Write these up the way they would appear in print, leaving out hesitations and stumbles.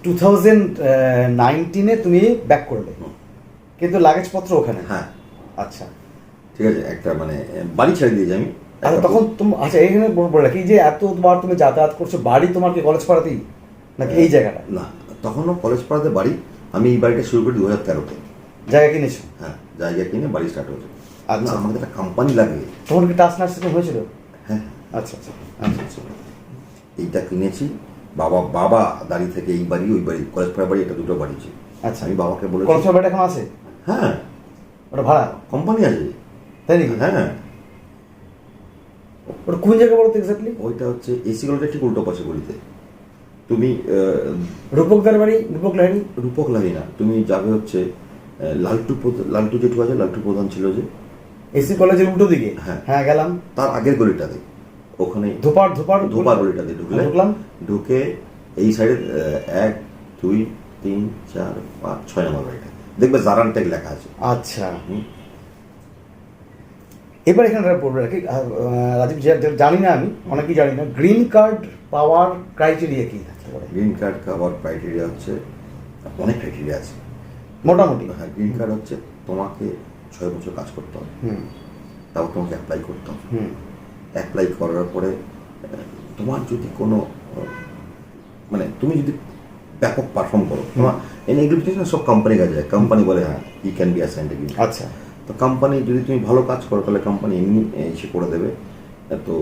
2019 তুমি ব্যাক করলে, কিন্তু লাগেজপত্র ওখানে। হ্যাঁ আচ্ছা ঠিক আছে, একটা মানে বাড়ি ছেড়ে দিয়েছি আমি। আচ্ছা তখন তুমি, আচ্ছা এইখানে বলে রাখি যে এতবার তুমি যাতায়াত করছো, বাড়ি তোমার কি কলেজ পাড়াতেই নাকি এই জায়গাটা? না, তখনও কলেজ পাড়াতে বাড়ি। আমি এই বাড়িটা শুরু করি 2013-তে। জায়গা কিনেছো? হ্যাঁ, জায়গা কিনে বাড়ি স্টার্ট হয়েছে। আচ্ছা, আমাদের একটা কোম্পানি লাগবে। তখন কি টাচ নার্সিং হয়েছিল? হ্যাঁ আচ্ছা আচ্ছা আচ্ছা আচ্ছা। এইটা কিনেছি। বাবা দাঁড়িয়ে থেকে এই বাড়ি ওই বাড়ি, কলেজ পাড়া বাড়ি, এটা দুটো বাড়ি ছিল। আচ্ছা, আমি বাবাকে বলেছি। কলেজ পাড়া এখন আছে? হ্যাঁ, ওটা ভাড়া? কোম্পানি আছে। তাই নাকি? হ্যাঁ। ওটা কোন জায়গা বলতে এক্স্যাক্টলি? ওইটা হচ্ছে এসি গলিটা ঠিক উল্টো পাশে গলিতে। তুমি রূপকদার বাড়ি, রূপক লাহিড়ী? রূপক লাগি না, তুমি যাবে হচ্ছে লালটু জেঠু আছে, লালটু প্রধান ছিল যে, এসি কলেজের উল্টো দিকে। হ্যাঁ হ্যাঁ গেলাম। তার আগের গলিটাতে, ওখানে ধোপার গলিটাতে ঢুকলাম। ঢুকে এই সাইডে 1 2 3 4 5 6 নম্বর বাড়িটা দেখবে জারানটেক লেখা আছে। আচ্ছা, এবার এখানে বলবে রাখি রাজীব, জানি না আমি, অনেকেই জানি না, গ্রিন কার্ড পাওয়ার ক্রাইটেরিয়া কি থাকতে পারে? গ্রিন কার্ড পাওয়ার ক্রাইটেরিয়া হচ্ছে অনেক ক্রাইটেরিয়া আছে মোটামুটি। হ্যাঁ, গ্রিন কার্ড হচ্ছে তোমাকে 6 বছর কাজ করতে হবে, তাও তোমাকে অ্যাপ্লাই করতে হবে। অ্যাপ্লাই করার পরে তোমার যদি কোনো মানে তুমি যদি ব্যাপক পারফর্ম করো, তোমার এগ্রিমেন্টেশন সব কোম্পানি কাজে যায়, কোম্পানি বলে হ্যাঁ you can be assigned agreement. আচ্ছা, তো কোম্পানি যদি তুমি ভালো কাজ করো তাহলে কোম্পানি এমনি এসে করে দেবে। তো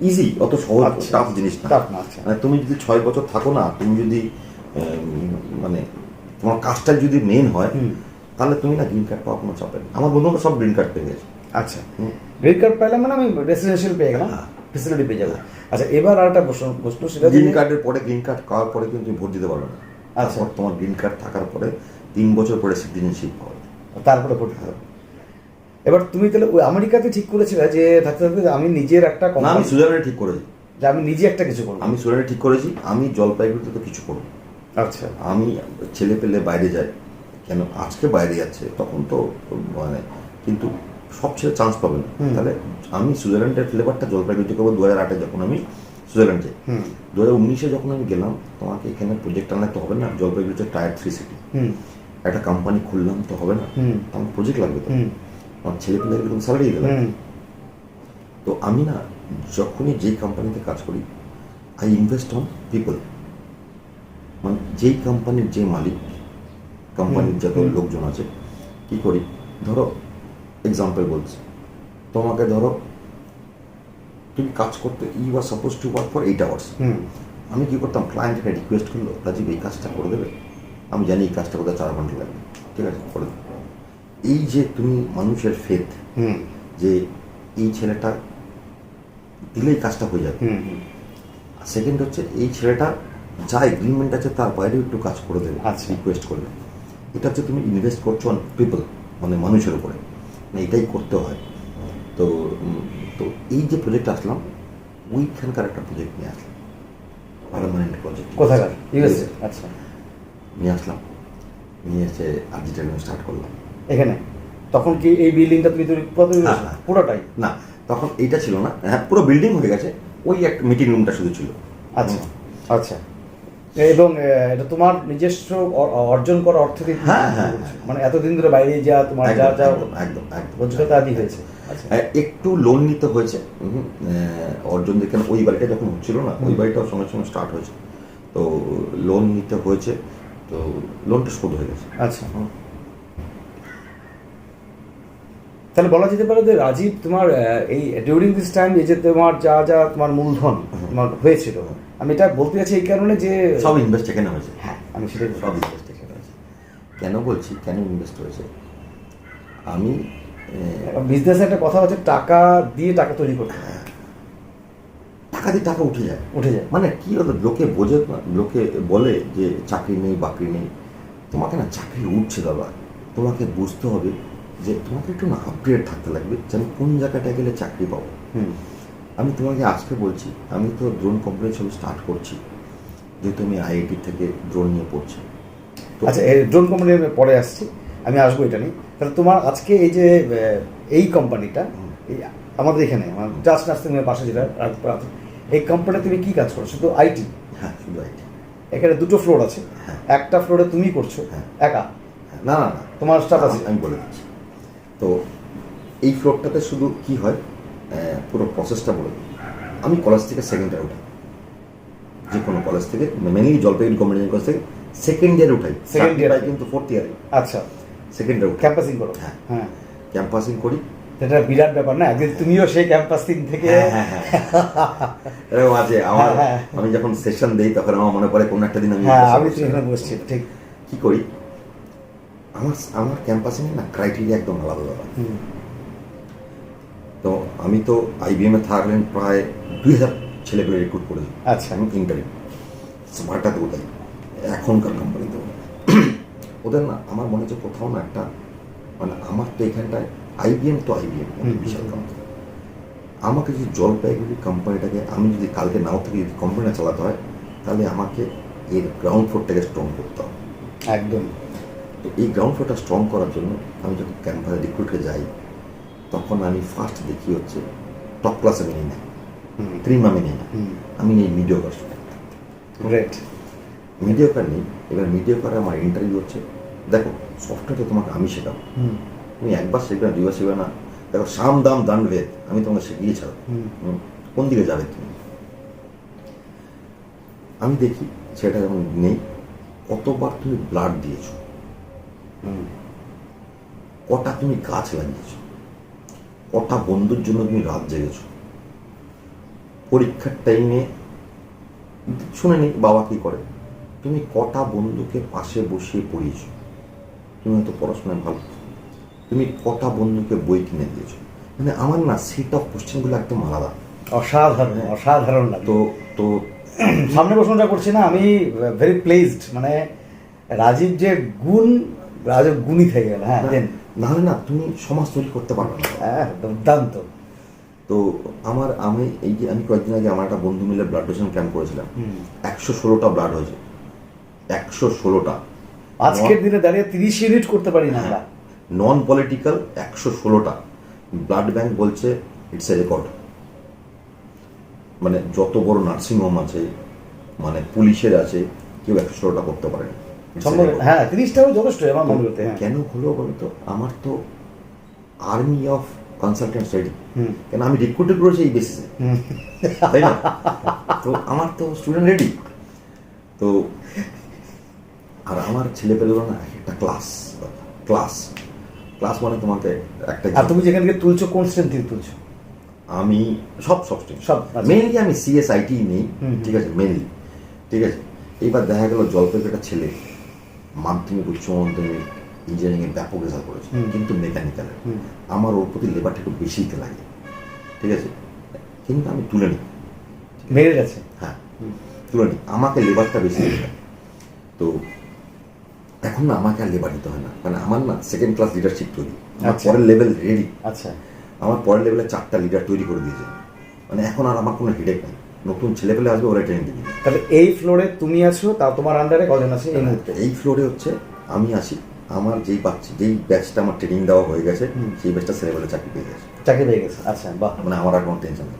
ইজি, অত সহজ টাফ জিনিস না। মানে তুমি যদি 6 বছর থাকো না, তুমি যদি মানে তোমার কাজটা যদি মেন হয়, তাহলে তুমি না গ্রিন কার্ড পাওয়া কোনো চাপে না। আমার বন্ধুরা সব গ্রিন কার্ড পেয়ে গেছে। আচ্ছা, গ্রিন কার্ড পেলাম মানে আমি রেসিডেন্সিয়াল পেয়ে গেলাম, ফেসিলিটি পেয়ে যাবো। আচ্ছা, এবার আর একটা প্রশ্ন, সেটা গ্রিন কার্ডের পরে, গ্রিন কার্ড পাওয়ার পরে কিন্তু তুমি ভোট দিতে পারবে না। আচ্ছা, তোমার গ্রিন কার্ড থাকার পরে 3 বছর পরে সিটিজেনশিপ পাওয়া যায়, তারপরে ভোট দিতে হবে। এবার তুমি তাহলে ওই আমেরিকাতে ঠিক করেছিলে যে থাকতে থাকতে আমি নিজের একটা না, আমি সুইজারল্যান্ডে ঠিক করেছি যে আমি নিজে একটা কিছু করবো। আমি সুইজারল্যান্ডে ঠিক করেছি, আমি জলপাইগুড়িতে তো কিছু করবো। আচ্ছা, আমি ছেলে পেলে বাইরে যায়, কেন আজকে বাইরে যাচ্ছে, তখন তো মানে কিন্তু সব ছেলে চান্স পাবে না। তাহলে আমি সুইজারল্যান্ডের ফ্লেভারটা জলপাইগুড়িতে করবো। 2008-এ যখন আমি সুইজারল্যান্ড যাই, 2019-এ যখন আমি গেলাম, তোমাকে এখানে প্রজেক্ট আনলে তো হবে না, জলপাইগুড়িতে টায়ার 3 সিটি, একটা কোম্পানি খুললাম তো হবে না, আমার প্রজেক্ট লাগবে তো, আমার ছেলে পেলে স্যালারি দিলাম। তো আমি না যখনই যেই কোম্পানিতে কাজ করি, আই ইনভেস্ট অন পিপল। মানে যেই কোম্পানির যে মালিক, কোম্পানির যত লোকজন আছে, কি করি, ধরো এক্সাম্পল বলছি, তোমাকে ধরো তুমি কাজ করতে, you are suppose to work for 8 hours. আমি কি করতাম, ক্লায়েন্ট একটা রিকোয়েস্ট করলো, রাজীব এই কাজটা করে দেবে, আমি জানি এই কাজটা কোথায় 4 ঘন্টা লাগবে, ঠিক আছে করে দেবে। এই যে তুমি মানুষের ফেথ, যে এই ছেলেটা দিলেই কাজটা হয়ে যাবে। সেকেন্ড হচ্ছে এই ছেলেটা যা এগ্রিমেন্ট আছে তার বাইরেও একটু কাজ করে দেবে, রিকোয়েস্ট করবে। এটা হচ্ছে তুমি ইনভেস্ট করছো অন পিপল, মানে মানুষের উপরে, মানে এটাই করতে হয়। তো তো এই যে প্রজেক্ট আসলাম, ওইখানকার একটা প্রজেক্ট নিয়ে আসলাম, পার্মানেন্ট প্রজেক্ট। কোথাকার? ইউএসএ? আচ্ছা, নিয়ে আসলাম, নিয়ে এসে আর্জিটা স্টার্ট করলাম এখানে। তখন কি এই বিল্ডিংটা তুমি পুরোটাই? না, তখন এইটা ছিল না, হ্যাঁ পুরো বিল্ডিং হয়ে গেছে, ওই একটা মিটিং রুমটা শুধু ছিল। আচ্ছা আচ্ছা, এবং এটা তোমার নিজস্ব অর্জন করা অর্থ দিয়ে? হ্যাঁ হ্যাঁ, মানে এতদিন ধরে বাইরে যা তোমার যা যা একদম রোজগার আদি হয়েছে। একটু লোন নিতে হয়েছে অর্জন দেখে, ওই বাড়িটা যখন হচ্ছিল না, ওই বাড়িটাও সঙ্গে সঙ্গে স্টার্ট হয়েছে, তো লোন নিতে হয়েছে, তো লোনটা শোধ হয়ে গেছে। আচ্ছা, তাহলে বলা যেতে পারে যে রাজীব তোমার এই ডিউরিং দিস টাইম, এই যে তোমার যা যা তোমার মূলধন তোমার হয়েছিল, আমি এটা বলতে চাইছি এই কারণে যে সব ইনভেস্ট এখানে হয়েছে। হ্যাঁ, আমি সেটাই, সব ইনভেস্ট এখানে হয়েছে। কেন বলছি কেন ইনভেস্ট হয়েছে, আমি বিজনেসে একটা কথা হচ্ছে টাকা দিয়ে টাকা তৈরি করতে হয়, টাকা দিয়ে টাকা উঠে যায়। মানে কি হলো, লোকে বোঝে, লোকে বলে যে চাকরি নেই বাকরি নেই, তোমাকে না চাকরি উঠছে দাদা, তোমাকে বুঝতে হবে যে তোমাকে একটু না আপডেট থাকতে লাগবে, যে আমি কোন জায়গাটায় গেলে চাকরি পাবো। আমি তোমাকে আজকে বলছি, আমি তো ড্রোন কোম্পানি ছবি স্টার্ট করছি, যেহেতু আমি আইআইটি থেকে ড্রোন নিয়ে পড়ছি। আচ্ছা, এই ড্রোন কোম্পানি পরে আসছি, আমি আসবো এটা নিয়ে। তাহলে তোমার আজকে এই যে এই কোম্পানিটা, আমাদের এখানে জাস্ট নার্সিং এর পাশে যেটা, এই কোম্পানিতে তুমি কি কাজ করো? শুধু আইটি? হ্যাঁ, শুধু আইটি। এখানে দুটো ফ্লোর আছে, হ্যাঁ। একটা ফ্লোরে তুমি করছো হ্যাঁ। একা, না না না, তোমার স্টাফ আছে? আমি বলে দিচ্ছি। তো এই ফ্লোরটাতে শুধু কি হয়, পুরো প্রসেসটা বলে দিই। আমি কলেজ থেকে সেকেন্ড ইয়ার উঠাই, যে কোনো কলেজ থেকে, মেনলি জলপাইগুড়ি গভর্নমেন্ট কলেজ থেকে সেকেন্ড ইয়ারে উঠাই। Second year? কিন্তু ফোর্থ ইয়ারে আচ্ছা, সেকেন্ড ইয়ারে উঠাই, ক্যাম্পাসিং করো? হ্যাঁ। হ্যাঁ, ক্যাম্পাসিং করি। এটা বিরাট ব্যাপার না, একদিন তুমিও সেই ক্যাম্পাসিং থেকে এরকম আছে আমার। হ্যাঁ। আমি যখন সেশন দেই তখন আমার মনে পড়ে কোনো একটা দিন আমি হ্যাঁ, আমি তো এখানে বসছি, ঠিক। কি করি, আমার আমার ক্যাম্পাসিং না ক্রাইটেরিয়া একদম আলাদা আলাদা। তো আমি তো IBM এ থাকলেন প্রায় 2000 ছেলেপেলে রিক্রুট করেছি। আচ্ছা। আমি ইন্টারভিউ স্মার্টাতে ওটাই এখনকার কোম্পানিতে ওদের না, আমার মনে হচ্ছে কোথাও না একটা, মানে আমার তো এখানটায় IBM তো IBM বিশাল কোম্পানি, আমাকে যদি জলপাইগুড়ি কোম্পানিটাকে আমি যদি কালকে নাও থেকে যদি কোম্পানিটা চালাতে হয়, তাহলে আমাকে এর গ্রাউন্ড ফ্লোরটাকে স্ট্রং করতে হবে। একদম। তো এই গ্রাউন্ড ফ্লোরটা স্ট্রং করার জন্য আমি যখন ক্যাম্পাসে রিক্রুটে যাই, তখন আমি ফার্স্ট দেখি হচ্ছে টপ ক্লাস আমি নিই না, প্রিম আমি নিই না, আমি নিই মিডিওকার স্টুডেন্ট। গ্রেট। মিডিওকার নেই। এবার মিডিওকারে আমার ইন্টারভিউ হচ্ছে, দেখো সফটওয়্যারটা তোমাকে আমি শেখাবো, তুমি একবার শিখবে না, দুইবার শিখবে না। দেখো সাম দাম দান ভেদ, আমি তোমাকে শিখিয়ে ছাড়ো, কোন দিকে যাবে তুমি। আমি দেখি সেটা যখন নেই, কতবার তুমি ব্লাড দিয়েছো, কটা তুমি গাছ লাগিয়েছো, কটা বন্ধুর জন্য তুমি রাত জেগেছো, পরীক্ষার টাইমে শুনে নি বাবা কি করে, তুমি কটা বন্ধুকে পাশে বসিয়ে পড়িয়েছো, তুমি হয়তো পড়াশোনায় ভালো, তুমি কটা বন্ধুকে বই কিনে দিয়েছো। মানে আমার না সেট অফ কোশ্চেনগুলো একদম আলাদা, অসাধারণ, অসাধারণ লাগে। তো তো সামনে প্রশ্নটা করছি না, আমি ভেরি প্লেসড, মানে রাজীব যে গুণ, রাজীব গুণী থেকে গেল। হ্যাঁ, দেন। নাহলে না তুমি সমাজ তৈরি করতে পারবে না। হ্যাঁ, দুর্দান্ত। তো আমি এই যে আমি কয়েকদিন আগে আমার একটা বন্ধু মিলে ব্লাড ডোনেশন ক্যাম্প করেছিলাম, 116টা ব্লাড হয়েছে, 116টা। আজকের দিনে দাঁড়িয়ে 30 ইউনিট করতে পারি না আমরা। নন পলিটিক্যাল 116টা ব্লাড ব্যাংক বলছে ইটস এ রেকর্ড। মানে যত বড় নার্সিংহোম আছে, মানে পুলিশের আছে, কেউ 116টা করতে পারে না। সম্ভব। হ্যাঁ, 30টাও যথেষ্ট আমার মনে করতে। কেন হলো বলতো, আমার তো আর্মি অফ কনসালটেন্টস রেডি, কেন আমি রিক্রুটেড করেছি এই বেসিসে, তাই না? তো আমার তো স্টুডেন্ট রেডি। তো আর আমার ছেলেপেলেগুলো না একটা ক্লাস ক্লাস ক্লাস মানে তোমাকে একটা, আর তুমি যেখান থেকে তুলছো কোন স্ট্রেন থেকে তুলছো? আমি সব স্ট্রিম, সব মেনলি আমি CSIT নেই, ঠিক আছে, মেনলি, ঠিক আছে। এইবার দেখা গেল জলপাইগুড়ি একটা ছেলে মাধ্যমিক, উচ্চ মাধ্যমিক, ইঞ্জিনিয়ারিং এর ব্যাপক রেজাল্ট করেছে, কিন্তু মেকানিক্যালের, আমার ওর প্রতি লেবারটা একটু বেশিতে লাগে, ঠিক আছে, কিন্তু আমি তুলে নিই, মেরে গেছে। হ্যাঁ তুলে নিই, আমাকে লেবারটা বেশি লাগে। তো এখন না আমাকে আর লেবার দিতে হয় না, মানে আমার না সেকেন্ড ক্লাস লিডারশিপ তৈরি, আমার পরের লেভেল রেডি। আচ্ছা, আমার পরের লেভেলে 4টা লিডার তৈরি করে দিয়েছে, মানে এখন আর আমার কোনো হেডেক নেই, নতুন ছেলেপেলে আসবে, ওরা ট্রেনিং দিবে। তাহলে এই ফ্লোরে তুমি আছো, তাও তোমার আন্ডারে কজন আছে এই মুহূর্তে? এই ফ্লোরে হচ্ছে আমি আছি, আমার যেই ব্যাচটা আমার ট্রেনিং দেওয়া হয়ে গেছে, সেই ব্যাচটা ছেলেপেলে চাকরি পেয়ে গেছে, চাকরি পেয়ে গেছে। আচ্ছা, বাহ। মানে আমার আর কোনো টেনশন নেই।